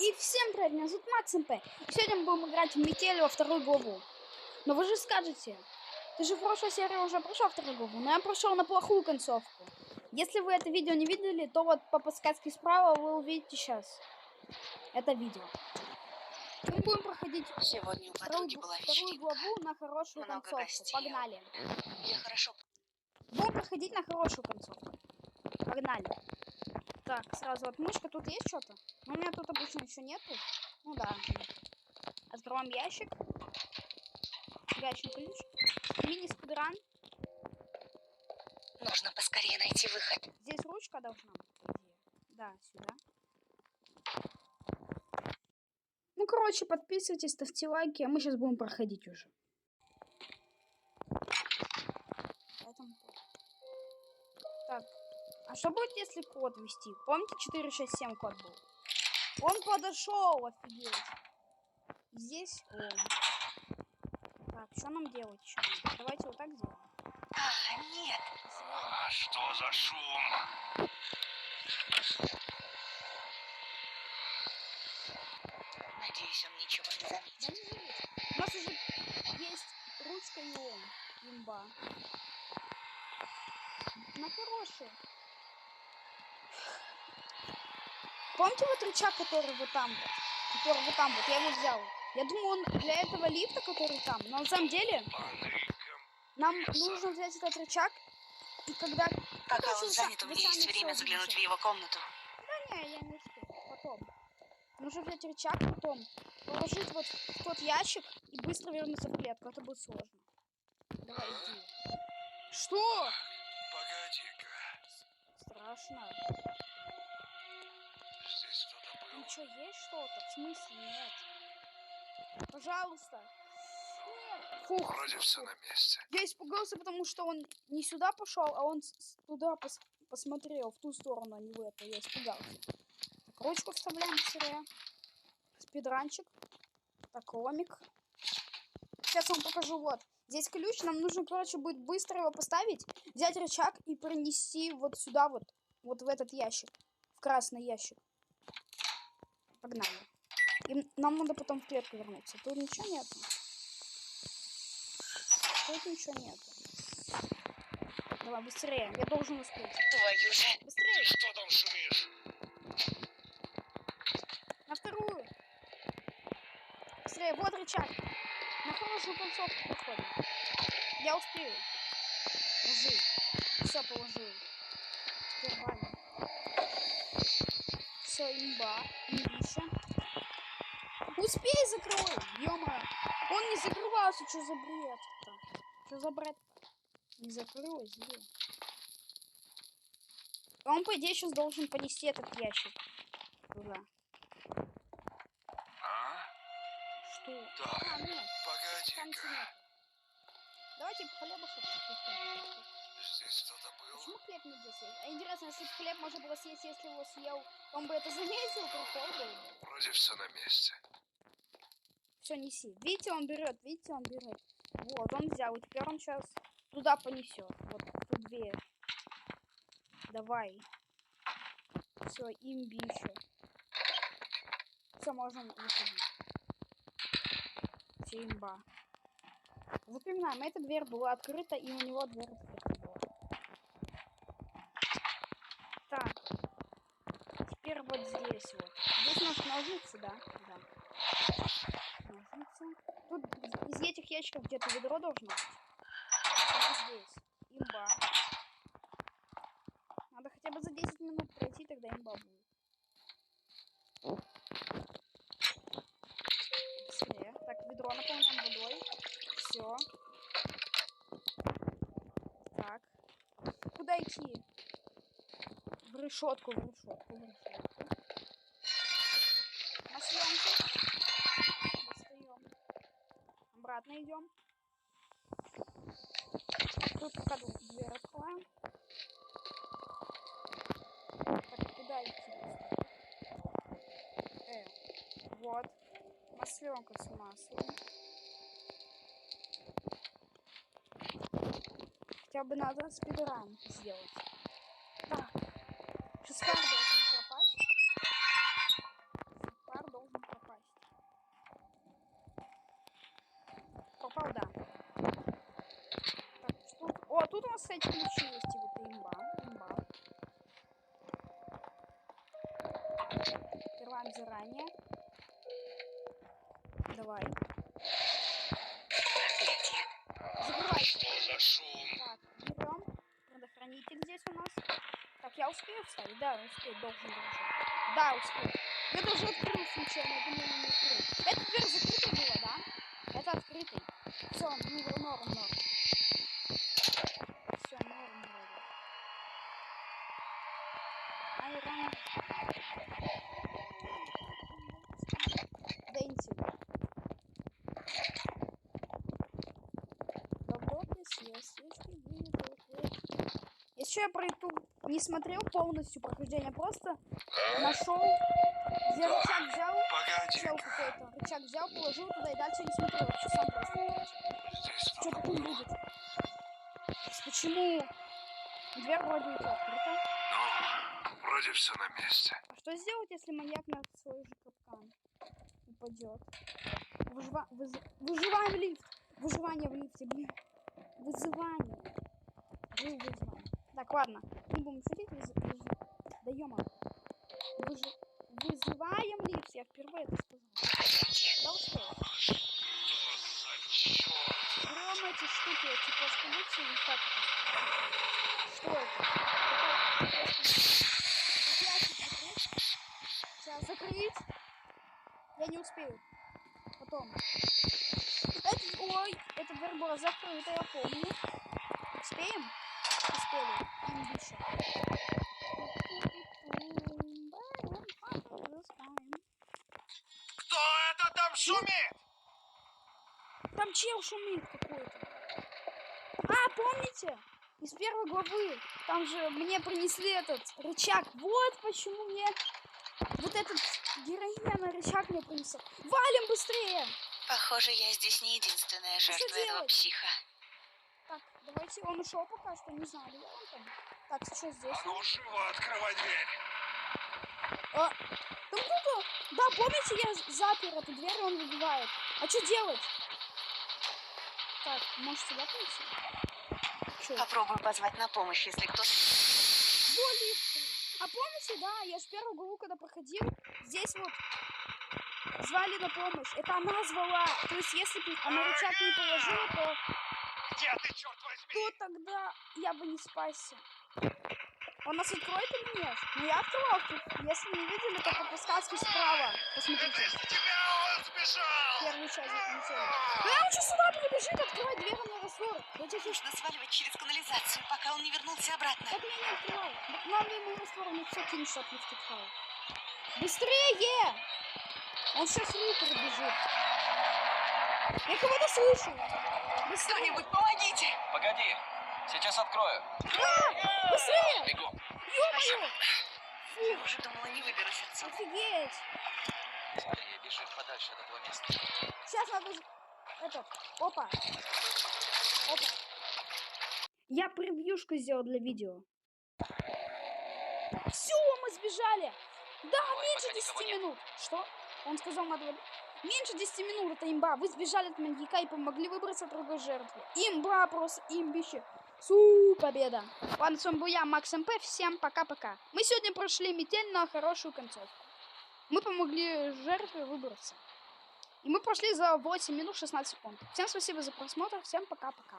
И всем привет, меня зовут Макс МП. И сегодня мы будем играть в Метель во вторую главу. Но вы же скажете, ты же в прошлой серии уже прошел вторую главу, но я прошел на плохую концовку. Если вы это видео не видели, то вот по подсказке справа вы увидите сейчас это видео. И мы будем проходить Сегодня у подруги была вторую вечеринка. главу на хорошую Много концовку. гостей. Погнали. Я хорошо. Будем проходить на хорошую концовку. Погнали. Так, сразу отмычка. Тут есть что-то? У меня тут обычно еще нету. Ну да. Открываем ящик. Гаечный ключ. Мини-спидран. Нужно поскорее найти выход. Здесь ручка должна быть, по идее. Да, сюда. Ну, короче, подписывайтесь, ставьте лайки, а мы сейчас будем проходить уже. Поэтому... Так, а что будет, если код ввести? Помните, 467 код был? Он подошел, офигеть. Здесь он. Так, что нам делать еще? Давайте вот так сделаем. Нет. Что за шум? Надеюсь, он ничего не заметит. Да не заметит. У нас уже есть ручка и он. Имба. На хороший. Помните вот рычаг, который вот там вот? Который вот там вот, я его взял. Я думаю, он для этого лифта, который там. Но на самом деле, нам нужно взять этот рычаг. И когда... Пока он занят, у меня есть время заглянуть в его комнату. Да не, я не успею. Потом. Нужно взять рычаг, потом положить вот в тот ящик и быстро вернуться в клетку. Это будет сложно. Давай, иди. Что? Погоди-ка. Страшно. Здесь кто-то был? Ну что, есть что-то? В смысле нет? Пожалуйста. Нет. Фух. Вроде все на месте. Я испугался, потому что он не сюда пошел, а он туда посмотрел, в ту сторону, а не в эту. Я испугался. Так, ручку вставляем быстрее. Спидранчик. Так, ломик. Сейчас вам покажу, вот. Здесь ключ, нам нужно, короче, будет быстро его поставить, взять рычаг и принести вот сюда вот в этот ящик. В красный ящик. Погнали. И нам надо потом в клетку вернуться. Тут ничего нету. Тут ничего нету. Давай, быстрее. Я должен успеть. Твою же. Быстрее. Что там шумишь? На вторую. Быстрее. Вот рычаг. На хорошую концовку приходим. Я успею. Ложи. Все, положил. Теперь валим. Все, имба. Имбища. Успей, закрой. Ё-моё. Он не закрывался. Что за бред-то? Что за бред? Не закрылось, где? Он, по идее, сейчас должен понести этот ящик. Туда. А? Что? Так, А, нет. погоди-ка. Давайте хлебушек. Здесь кто-то был? Почему хлеб нельзя съесть? А интересно, если бы хлеб можно было съесть, если его съел, он бы это заметил, прикол был. Вроде все на месте. Все, неси. Видите, он берет, видите, он берет. Вот, он взял, и теперь он сейчас туда понесет. Вот, тут дверь. Давай. Все, имбища. Все, можем выходить. Все, имба. Запоминаем, эта дверь была открыта, и у него дверь открыта была. Так. Теперь вот здесь вот. Здесь у нас ножницы, да? Да. Ножницы. Тут из этих ящиков где-то ведро должно быть. Вот здесь. Имба. Надо хотя бы за 10 минут пройти, тогда имба будет. Быстрее. Так, ведро наполняем водой. Все. Так. Куда идти? В решетку, в решетку, в решетку. На съемку. Достаем. Обратно идем. Тут пока дверь откроем. Так, куда идти? Вот. Масленка с маслом. Хотя бы надо спидран сделать. Так. Сейчас фар должен пропасть. Фар у нас, кстати, ключи есть, и вот имба. Открываем заранее. Давай. Проклятие. Закрывай. Что за шум? Так, берем. Предохранитель здесь у нас. Так, я успею вставить? Да, успею, должен даже. Да, успею. Я даже открыл случайно, я думаю, не открыл. Эта дверь закрыта была, да? Это открытый. Все, норм. Все, норм вроде. Айрон. Дэнси. Еще я про YouTube не смотрел полностью прохождение, просто нашел, где рычаг взял, чел какой-то, рычаг взял, положил туда и дальше не смотрел, вообще сам просто. Здесь Что потом будет? Почему дверь вроде у тебя открыта? Ну, вроде все на месте. А что сделать, если маньяк на свой же капкан упадет? Выживаем в лифт. Выживание в лифте, блин. Вызывание. Так, ладно. Не будем шутить. Да ё-мо. Вызываем лифт. Я впервые это сказал. Да, успел. Берем эти штуки, типа с полиции или как это? Что это? Сейчас закрыть. Я не успею. Потом. Ой, эта дверь была закрыта, я помню. Успеем? Успели. Имбище. Кто это там шумит? Там чел шумит какой-то. А, помните? Из первой главы. Там же мне принесли этот рычаг. Вот почему мне вот этот героиня на рычаг мне принесла. Валим быстрее! Похоже, я здесь не единственная жертва этого делать? психа. Так, давайте, он ушел пока что, не знаю, где он там. Так, что здесь? А ну живо, открывай дверь. Там кто-то... Да, помните, я запер эту дверь, и он выбивает. А что делать? Так, может сюда пойти? Чё? Попробую позвать на помощь, если кто-то... А помните, да, я же первую главу, когда проходил, здесь вот звали на помощь. Это она звала. То есть, если бы она рычаг не положила, то... Где ты, черт возьми? То тогда я бы не спасся. Он нас откроет или нет? Ну, я открывал. Если не видели, то по подсказке справа. Посмотрите. Из тебя он сбежал! Первую часть запомнили. Он что сюда прибежит, открывать дверь на раствор. Нужно сваливать через канализацию, пока он не вернулся обратно. Так меня не открывай. Нам ему раствор, он все кинет, чтоб не втекал. Быстрее! Он сейчас рупор бежит. Я кого-то слышу. Быстрее! Кто-нибудь помогите! Погоди, сейчас открою. Быстрее! Бегу. Ё-моё! Я уже думала, не выберусь отсюда. Офигеть! Скорее бежим подальше от этого места. Сейчас надо... Этот... Опа! Я превьюшку сделал для видео. Все, мы сбежали! Да, Ой, меньше пока 10 никого нет. минут. Что? Он сказал, надо... Меньше 10 минут, это имба. Вы сбежали от маньяка и помогли выбраться от другой жертвы. Имба, просто имбище. Победа. Ладно, с вами был я, Макс МП. Всем пока-пока. Мы сегодня прошли метель на хорошую концовку. Мы помогли жертве выбраться. И мы прошли за 8 минут 16 секунд. Всем спасибо за просмотр. Всем пока-пока.